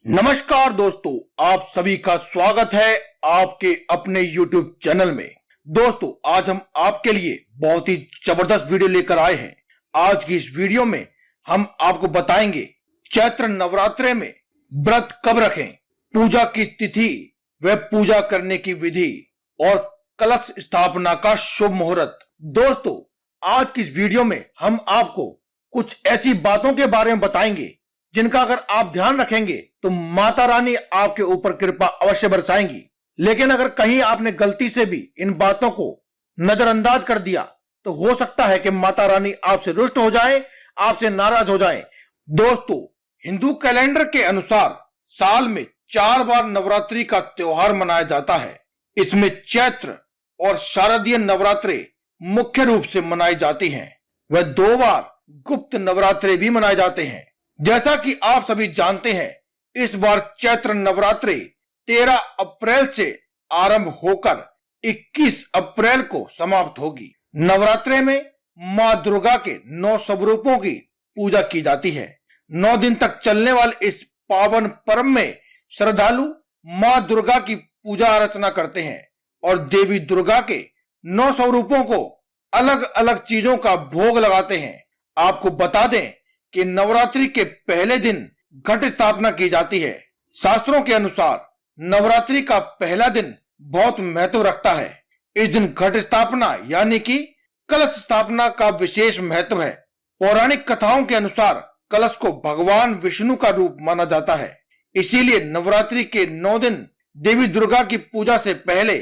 नमस्कार दोस्तों, आप सभी का स्वागत है आपके अपने YouTube चैनल में। दोस्तों, आज हम आपके लिए बहुत ही जबरदस्त वीडियो लेकर आए हैं। आज की इस वीडियो में हम आपको बताएंगे चैत्र नवरात्रे में व्रत कब रखें, पूजा की तिथि व पूजा करने की विधि और कलश स्थापना का शुभ मुहूर्त। दोस्तों, आज की इस वीडियो में हम आपको कुछ ऐसी बातों के बारे में बताएंगे जिनका अगर आप ध्यान रखेंगे तो माता रानी आपके ऊपर कृपा अवश्य बरसाएंगी। लेकिन अगर कहीं आपने गलती से भी इन बातों को नजरअंदाज कर दिया तो हो सकता है कि माता रानी आपसे रुष्ट हो जाए, आपसे नाराज हो जाए। दोस्तों, हिंदू कैलेंडर के अनुसार साल में 4 बार नवरात्रि का त्योहार मनाया जाता है। इसमें चैत्र और शारदीय नवरात्रे मुख्य रूप से मनाई जाती हैं। वह 2 बार गुप्त नवरात्रे भी मनाए जाते हैं। जैसा कि आप सभी जानते हैं, इस बार चैत्र नवरात्रि 13 अप्रैल से आरंभ होकर 21 अप्रैल को समाप्त होगी। नवरात्रे में मां दुर्गा के 9 स्वरूपों की पूजा की जाती है। 9 दिन तक चलने वाले इस पावन पर्व में श्रद्धालु मां दुर्गा की पूजा अर्चना करते हैं और देवी दुर्गा के 9 स्वरूपों को अलग अलग चीजों का भोग लगाते हैं। आपको बता दें कि नवरात्रि के पहले दिन घट स्थापना की जाती है। शास्त्रों के अनुसार नवरात्रि का पहला दिन बहुत महत्व रखता है। इस दिन घट स्थापना यानी कि कलश स्थापना का विशेष महत्व है। पौराणिक कथाओं के अनुसार कलश को भगवान विष्णु का रूप माना जाता है। इसीलिए नवरात्रि के 9 दिन देवी दुर्गा की पूजा से पहले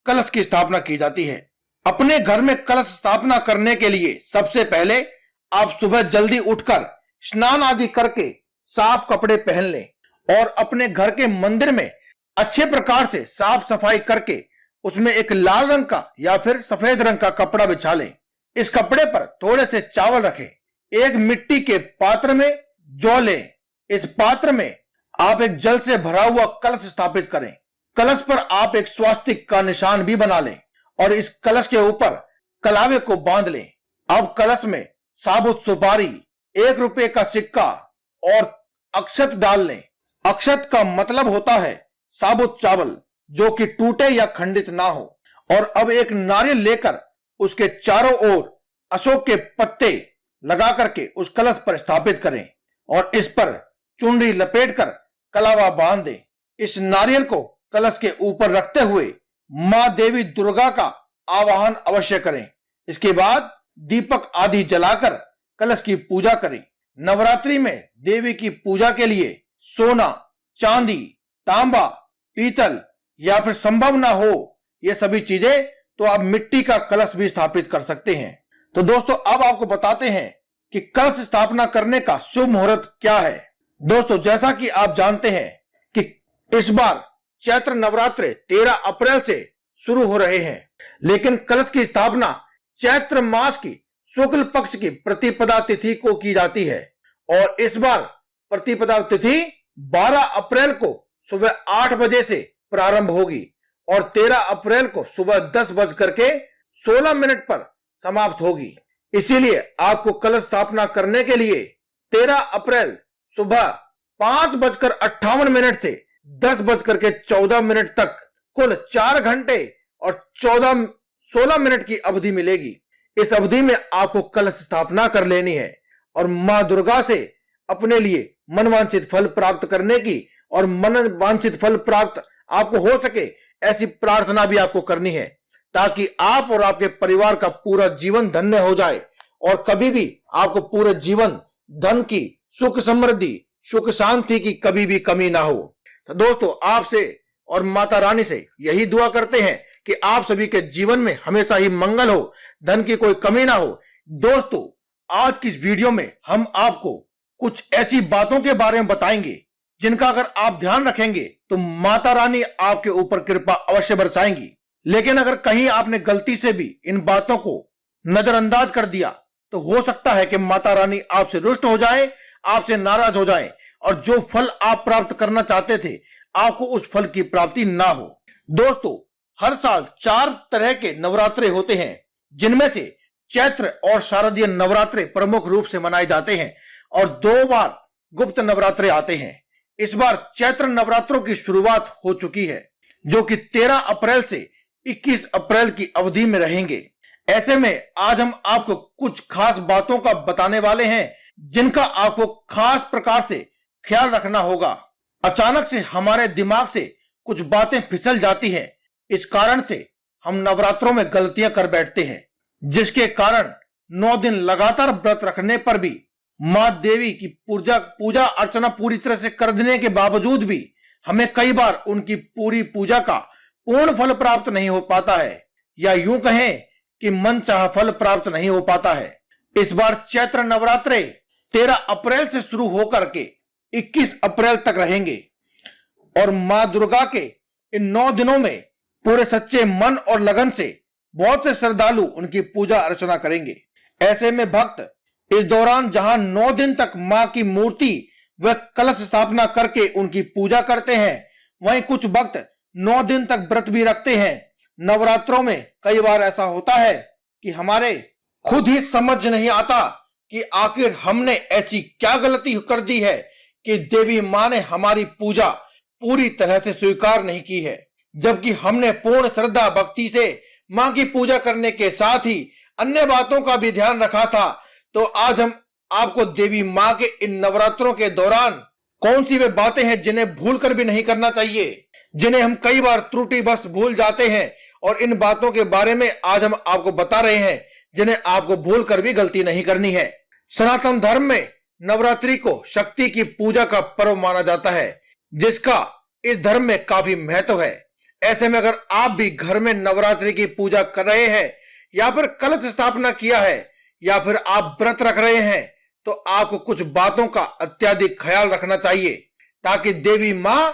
कलश की स्थापना की जाती है। अपने घर में कलश स्थापना करने के लिए सबसे पहले आप सुबह जल्दी उठकर स्नान आदि करके साफ कपड़े पहन लें और अपने घर के मंदिर में अच्छे प्रकार से साफ सफाई करके उसमें एक लाल रंग का या फिर सफेद रंग का कपड़ा बिछा लें। इस कपड़े पर थोड़े से चावल रखें। एक मिट्टी के पात्र में जौ लें। इस पात्र में आप एक जल से भरा हुआ कलश स्थापित करें। कलश पर आप एक स्वास्तिक का निशान भी बना लें और इस कलश के ऊपर कलावे को बांध लें। अब कलश में साबुत सुपारी, 1 रुपए का सिक्का और अक्षत डाल लें। अक्षत का मतलब होता है साबुत चावल जो कि टूटे या खंडित ना हो। और अब एक नारियल लेकर उसके चारों ओर अशोक के पत्ते लगा करके उस कलश पर स्थापित करें और इस पर चुनरी लपेटकर कलावा बांध दें। इस नारियल को कलश के ऊपर रखते हुए मां देवी दुर्गा का आवाहन अवश्य करें। इसके बाद दीपक आदि जलाकर कलश की पूजा करें। नवरात्रि में देवी की पूजा के लिए सोना, चांदी, तांबा, पीतल या फिर संभव ना हो ये सभी चीजें तो आप मिट्टी का कलश भी स्थापित कर सकते हैं। तो दोस्तों, अब आपको बताते हैं कि कलश स्थापना करने का शुभ मुहूर्त क्या है। दोस्तों, जैसा कि आप जानते हैं कि इस बार चैत्र नवरात्रे 13 अप्रैल से शुरू हो रहे हैं, लेकिन कलश की स्थापना चैत्र मास की शुक्ल पक्ष की प्रतिपदा तिथि को की जाती है और इस बार प्रतिपदा तिथि 12 अप्रैल को सुबह 8 बजे से प्रारंभ होगी और 13 अप्रैल को सुबह 10:16 पर समाप्त होगी। इसीलिए आपको कलश स्थापना करने के लिए 13 अप्रैल सुबह 5:58 से 10:14 तक कुल 4 घंटे और 16 मिनट की अवधि मिलेगी। इस अवधि में आपको कलश स्थापना कर लेनी है और मां दुर्गा से अपने लिए मनवांछित फल प्राप्त करने की और मनवांछित फल प्राप्त आपको हो सके ऐसी प्रार्थना भी आपको करनी है ताकि आप और आपके परिवार का पूरा जीवन धन्य हो जाए और कभी भी आपको पूरे जीवन धन की, सुख समृद्धि, सुख शांति की कभी भी कमी ना हो। तो दोस्तों, आपसे और माता रानी से यही दुआ करते हैं कि आप सभी के जीवन में हमेशा ही मंगल हो, धन की कोई कमी ना हो। दोस्तों, आज की इस वीडियो में हम आपको कुछ ऐसी बातों के बारे में बताएंगे जिनका अगर आप ध्यान रखेंगे तो माता रानी आपके ऊपर कृपा अवश्य बरसाएंगी। लेकिन अगर कहीं आपने गलती से भी इन बातों को नजरअंदाज कर दिया तो हो सकता है कि माता रानी आपसे रुष्ट हो जाए, आपसे नाराज हो जाए और जो फल आप प्राप्त करना चाहते थे आपको उस फल की प्राप्ति ना हो। दोस्तों, हर साल 4 तरह के नवरात्रे होते हैं जिनमें से चैत्र और शारदीय नवरात्रे प्रमुख रूप से मनाए जाते हैं और 2 बार गुप्त नवरात्रे आते हैं। इस बार चैत्र नवरात्रों की शुरुआत हो चुकी है, जो कि 13 अप्रैल से 21 अप्रैल की अवधि में रहेंगे। ऐसे में आज हम आपको कुछ खास बातों का बताने वाले हैं, जिनका आपको खास प्रकार से ख्याल रखना होगा। अचानक से हमारे दिमाग से कुछ बातें फिसल जाती हैं। इस कारण से हम नवरात्रों में गलतियां कर बैठते हैं, जिसके कारण 9 दिन लगातार व्रत रखने पर भी मां देवी की पूजा अर्चना पूरी तरह से कर देने के बावजूद भी हमें कई बार उनकी पूरी पूजा का पूर्ण फल प्राप्त नहीं हो पाता है, या यूं कहें कि मनचाहा फल प्राप्त नहीं हो पाता है। इस बार चैत्र नवरात्रे 13 अप्रैल से शुरू होकर के 21 अप्रैल तक रहेंगे और मां दुर्गा के इन 9 दिनों में पूरे सच्चे मन और लगन से बहुत से श्रद्धालु उनकी पूजा अर्चना करेंगे। ऐसे में भक्त इस दौरान जहां 9 दिन तक मां की मूर्ति व कलश स्थापना करके उनकी पूजा करते हैं, वहीं कुछ भक्त 9 दिन तक व्रत भी रखते हैं। नवरात्रों में कई बार ऐसा होता है कि हमारे खुद ही समझ नहीं आता कि आखिर हमने ऐसी क्या गलती कर दी है कि देवी मां ने हमारी पूजा पूरी तरह से स्वीकार नहीं की है, जबकि हमने पूर्ण श्रद्धा भक्ति से मां की पूजा करने के साथ ही अन्य बातों का भी ध्यान रखा था। तो आज हम आपको देवी मां के इन नवरात्रों के दौरान कौन सी वे बातें हैं जिन्हें भूल कर भी नहीं करना चाहिए, जिन्हें हम कई बार त्रुटिवश भूल जाते हैं, और इन बातों के बारे में आज हम आपको बता रहे हैं जिन्हें आपको भूल कर भी गलती नहीं करनी है। सनातन धर्म में नवरात्रि को शक्ति की पूजा का पर्व माना जाता है, जिसका इस धर्म में काफी महत्व है। ऐसे में अगर आप भी घर में नवरात्रि की पूजा कर रहे हैं, या फिर कलश स्थापना किया है, या फिर आप व्रत रख रहे हैं, तो आपको कुछ बातों का अत्यधिक ख्याल रखना चाहिए, ताकि देवी मां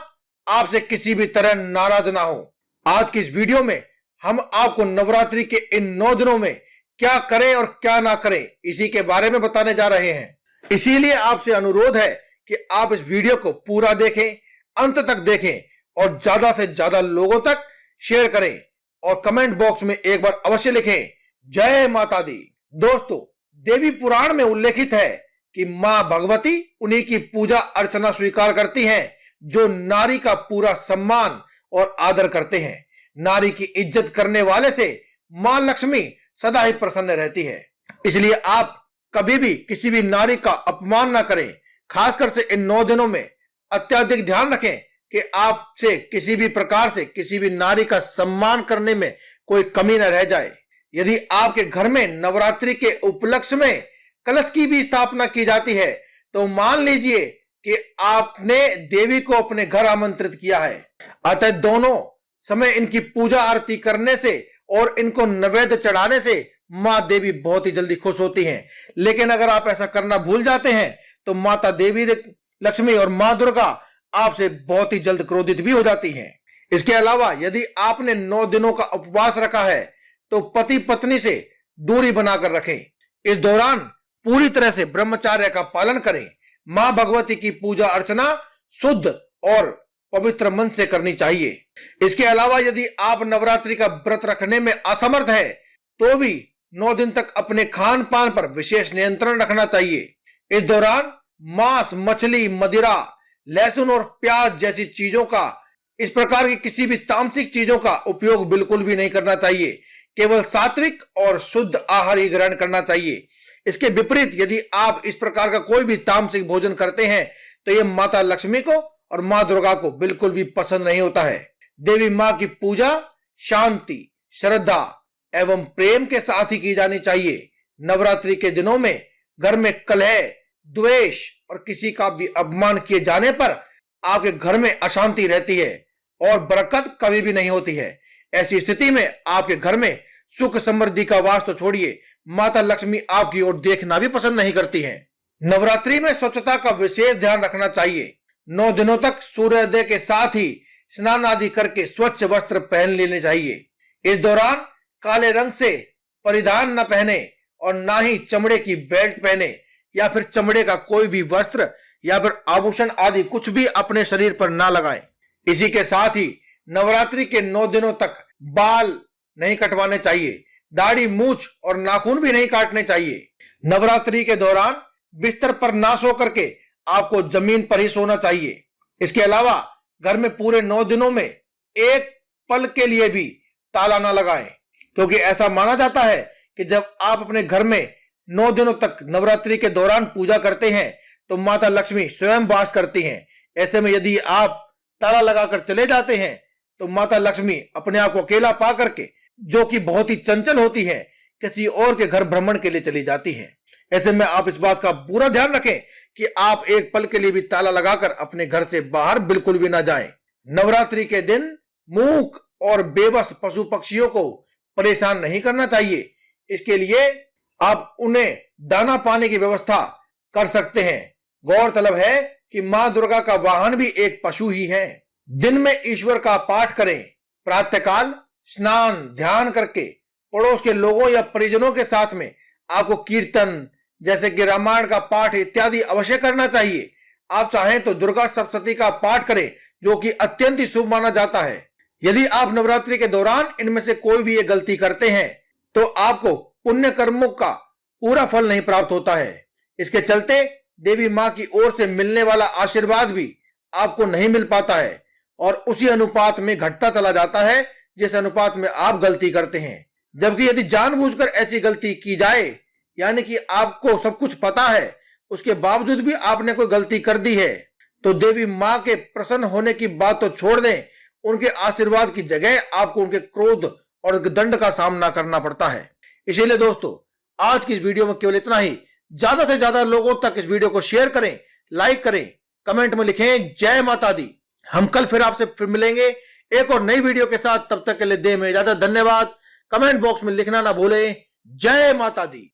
आपसे किसी भी तरह नाराज ना हो। आज की इस वीडियो में हम आपको नवरात्रि के इन 9 दिनों में क्या करें और क्या ना करें, इसी के बारे में बताने जा रहे हैं। इसीलिए आपसे अनुरोध है कि आप इस वीडियो को पूरा देखें, अंत तक देखें और ज्यादा से ज्यादा लोगों तक शेयर करें, और कमेंट बॉक्स में एक बार अवश्य लिखें, जय माता दी। दोस्तों, देवी पुराण में उल्लेखित है कि मां भगवती उन्हीं की पूजा अर्चना स्वीकार करती हैं जो नारी का पूरा सम्मान और आदर करते हैं। नारी की इज्जत करने वाले से मां लक्ष्मी सदा ही प्रसन्न रहती है। इसलिए आप कभी भी किसी भी नारी का अपमान ना करें। खासकर से इन 9 दिनों में अत्यधिक ध्यान रखें कि आपसे किसी भी प्रकार से किसी भी नारी का सम्मान करने में कोई कमी न रह जाए। यदि आपके घर में नवरात्रि के उपलक्ष्य में कलश की भी स्थापना की जाती है, तो मान लीजिए कि आपने देवी को अपने घर आमंत्रित किया है। अतः दोनों समय इनकी पूजा आरती करने से और इनको नैवेद्य चढ़ाने से मां देवी बहुत ही जल्दी खुश होती हैं। लेकिन अगर आप ऐसा करना भूल जाते हैं, तो माता देवी लक्ष्मी और मां दुर्गा आपसे बहुत ही जल्द क्रोधित भी हो जाती हैं। इसके अलावा यदि आपने 9 दिनों का उपवास रखा है, तो पति पत्नी से दूरी बनाकर रखें। इस दौरान पूरी तरह से ब्रह्मचर्य का पालन करें। मां भगवती की पूजा अर्चना शुद्ध और पवित्र मन से करनी चाहिए। इसके अलावा यदि आप नवरात्रि का व्रत रखने में असमर्थ है, तो भी 9 दिन तक अपने खान पान पर विशेष नियंत्रण रखना चाहिए। इस दौरान मांस, मछली, मदिरा, लहसुन और प्याज जैसी चीजों का, इस प्रकार की किसी भी तामसिक चीजों का उपयोग बिल्कुल भी नहीं करना चाहिए। केवल सात्विक और शुद्ध आहार ही ग्रहण करना चाहिए। इसके विपरीत यदि आप इस प्रकार का कोई भी तामसिक भोजन करते हैं, तो यह माता लक्ष्मी को और मां दुर्गा को बिल्कुल भी पसंद नहीं होता है। देवी मां की पूजा शांति, श्रद्धा एवं प्रेम के साथ ही की जानी चाहिए। नवरात्रि के दिनों में घर में कलह, द्वेष और किसी का भी अपमान किए जाने पर आपके घर में अशांति रहती है और बरकत कभी भी नहीं होती है। ऐसी स्थिति में आपके घर में सुख समृद्धि का वास तो छोड़िए, माता लक्ष्मी आपकी ओर देखना भी पसंद नहीं करती हैं। नवरात्रि में स्वच्छता का विशेष ध्यान रखना चाहिए। 9 दिनों तक सूर्योदय के साथ ही स्नान आदि करके स्वच्छ वस्त्र पहन लेने चाहिए। इस दौरान काले रंग से परिधान न पहने और ना ही चमड़े की बेल्ट पहने या फिर चमड़े का कोई भी वस्त्र या फिर आभूषण आदि कुछ भी अपने शरीर पर ना लगाएं। इसी के साथ ही नवरात्रि के 9 दिनों तक बाल नहीं कटवाने चाहिए, दाढ़ी, मूछ और नाखून भी नहीं काटने चाहिए। नवरात्रि के दौरान बिस्तर पर ना सो करके आपको जमीन पर ही सोना चाहिए। इसके अलावा घर में पूरे 9 दिनों में एक पल के लिए भी ताला ना लगाएं, क्योंकि ऐसा माना जाता है कि जब आप अपने घर में 9 दिनों तक नवरात्रि के दौरान पूजा करते हैं तो माता लक्ष्मी स्वयं वास करती हैं। ऐसे में यदि आप ताला लगाकर चले जाते हैं तो माता लक्ष्मी अपने आप को अकेला पा करके, जो कि बहुत ही चंचल होती है, किसी और के घर भ्रमण के लिए चली जाती है। ऐसे में आप इस बात का पूरा ध्यान रखें कि आप एक पल के लिए भी ताला लगाकर अपने घर से बाहर बिल्कुल भी ना जाएं। नवरात्रि के दिन मूक और बेबस पशु पक्षियों को परेशान नहीं करना चाहिए। इसके लिए आप उन्हें दाना पाने की व्यवस्था कर सकते हैं। गौरतलब है कि मां दुर्गा का वाहन भी एक पशु ही है। दिन में ईश्वर का पाठ करें। प्रातःकाल स्नान ध्यान करके पड़ोस के लोगों या परिजनों के साथ में आपको कीर्तन जैसे कि रामायण का पाठ इत्यादि अवश्य करना चाहिए। आप चाहें तो दुर्गा सप्तशती का पाठ करें, जो कि अत्यंत ही शुभ माना जाता है। यदि आप नवरात्रि के दौरान इनमें से कोई भी ये गलती करते हैं तो आपको पुण्य कर्मों का पूरा फल नहीं प्राप्त होता है। इसके चलते देवी मां की ओर से मिलने वाला आशीर्वाद भी आपको नहीं मिल पाता है और उसी अनुपात में घटता चला जाता है जिस अनुपात में आप गलती करते हैं। जबकि यदि जानबूझकर ऐसी गलती की जाए, यानी कि आपको सब कुछ पता है, उसके बावजूद भी आपने कोई गलती कर दी है, तो देवी मां के प्रसन्न होने की बात तो छोड़ दें, उनके आशीर्वाद की जगह आपको उनके क्रोध और दंड का सामना करना पड़ता है। इसीलिए दोस्तों, आज की इस वीडियो में केवल इतना ही। ज्यादा से ज्यादा लोगों तक इस वीडियो को शेयर करें, लाइक करें, कमेंट में लिखें जय माता दी। हम कल फिर आपसे फिर मिलेंगे एक और नई वीडियो के साथ। तब तक के लिए दें में इजाजत। धन्यवाद। कमेंट बॉक्स में लिखना ना भूलें। जय माता दी।